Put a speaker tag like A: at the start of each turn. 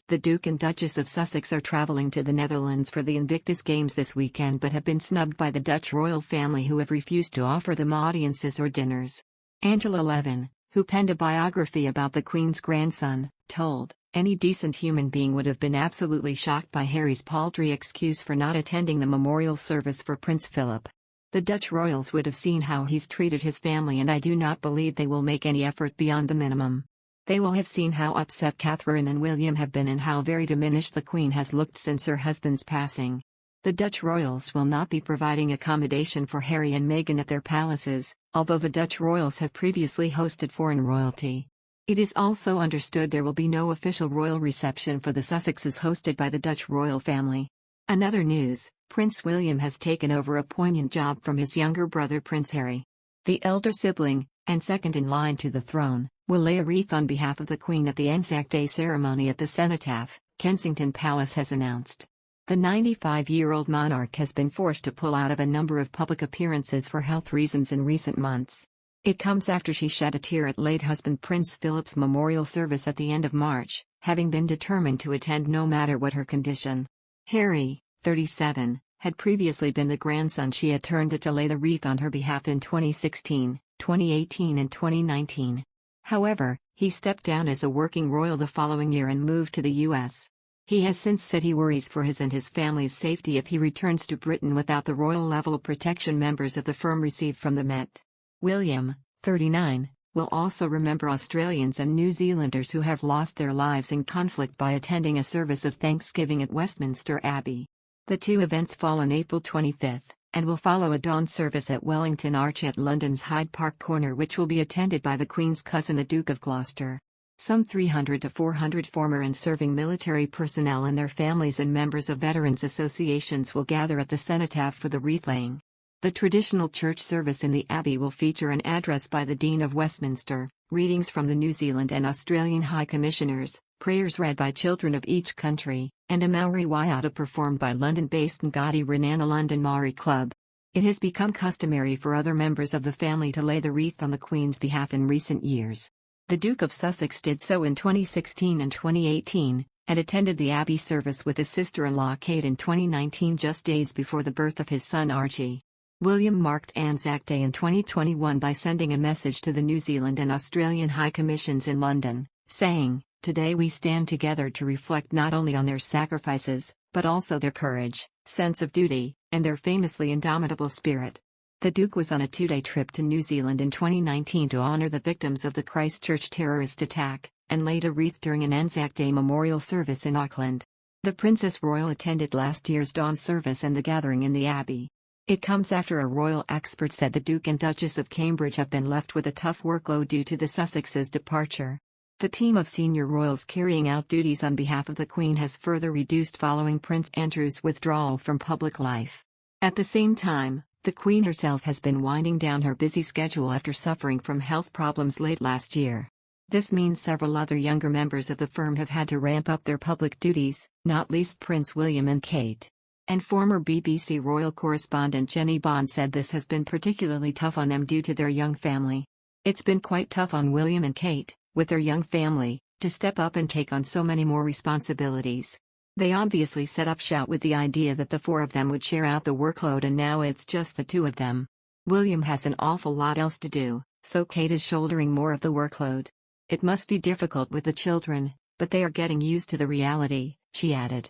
A: The Duke and Duchess of Sussex are travelling to the Netherlands for the Invictus Games this weekend but have been snubbed by the Dutch royal family, who have refused to offer them audiences or dinners. Angela Levin, who penned a biography about the Queen's grandson, told, "Any decent human being would have been absolutely shocked by Harry's paltry excuse for not attending the memorial service for Prince Philip. The Dutch royals would have seen how he's treated his family, and I do not believe they will make any effort beyond the minimum. They will have seen how upset Catherine and William have been and how very diminished the Queen has looked since her husband's passing. The Dutch royals will not be providing accommodation for Harry and Meghan at their palaces, although the Dutch royals have previously hosted foreign royalty. It is also understood there will be no official royal reception for the Sussexes hosted by the Dutch royal family." Another news, Prince William has taken over a poignant job from his younger brother Prince Harry. The elder sibling, and second in line to the throne, will lay a wreath on behalf of the Queen at the Anzac Day ceremony at the Cenotaph, Kensington Palace has announced. The 95-year-old monarch has been forced to pull out of a number of public appearances for health reasons in recent months. It comes after she shed a tear at late husband Prince Philip's memorial service at the end of March, having been determined to attend no matter what her condition. Harry, 37, had previously been the grandson she had turned to lay the wreath on her behalf in 2016, 2018 and 2019. However, he stepped down as a working royal the following year and moved to the US. He has since said he worries for his and his family's safety if he returns to Britain without the royal level of protection members of the firm received from the Met. William, 39, will also remember Australians and New Zealanders who have lost their lives in conflict by attending a service of Thanksgiving at Westminster Abbey. The two events fall on April 25, and will follow a dawn service at Wellington Arch at London's Hyde Park Corner, which will be attended by the Queen's cousin the Duke of Gloucester. Some 300 to 400 former and serving military personnel and their families and members of veterans associations will gather at the Cenotaph for the wreath-laying. The traditional church service in the Abbey will feature an address by the Dean of Westminster, readings from the New Zealand and Australian High Commissioners, prayers read by children of each country, and a Maori waiata performed by London-based Ngati Renana London Maori Club. It has become customary for other members of the family to lay the wreath on the Queen's behalf in recent years. The Duke of Sussex did so in 2016 and 2018, and attended the Abbey service with his sister-in-law Kate in 2019, just days before the birth of his son Archie. William marked Anzac Day in 2021 by sending a message to the New Zealand and Australian High Commissions in London, saying, "Today we stand together to reflect not only on their sacrifices, but also their courage, sense of duty, and their famously indomitable spirit." The Duke was on a two-day trip to New Zealand in 2019 to honour the victims of the Christchurch terrorist attack, and laid a wreath during an Anzac Day memorial service in Auckland. The Princess Royal attended last year's dawn service and the gathering in the Abbey. It comes after a royal expert said the Duke and Duchess of Cambridge have been left with a tough workload due to the Sussexes' departure. The team of senior royals carrying out duties on behalf of the Queen has further reduced following Prince Andrew's withdrawal from public life. At the same time, the Queen herself has been winding down her busy schedule after suffering from health problems late last year. This means several other younger members of the firm have had to ramp up their public duties, not least Prince William and Kate. And former BBC royal correspondent Jenny Bond said this has been particularly tough on them due to their young family. "It's been quite tough on William and Kate, with their young family, to step up and take on so many more responsibilities. They obviously set up shop with the idea that the four of them would share out the workload, and now it's just the two of them. William has an awful lot else to do, so Kate is shouldering more of the workload. It must be difficult with the children, but they are getting used to the reality," she added.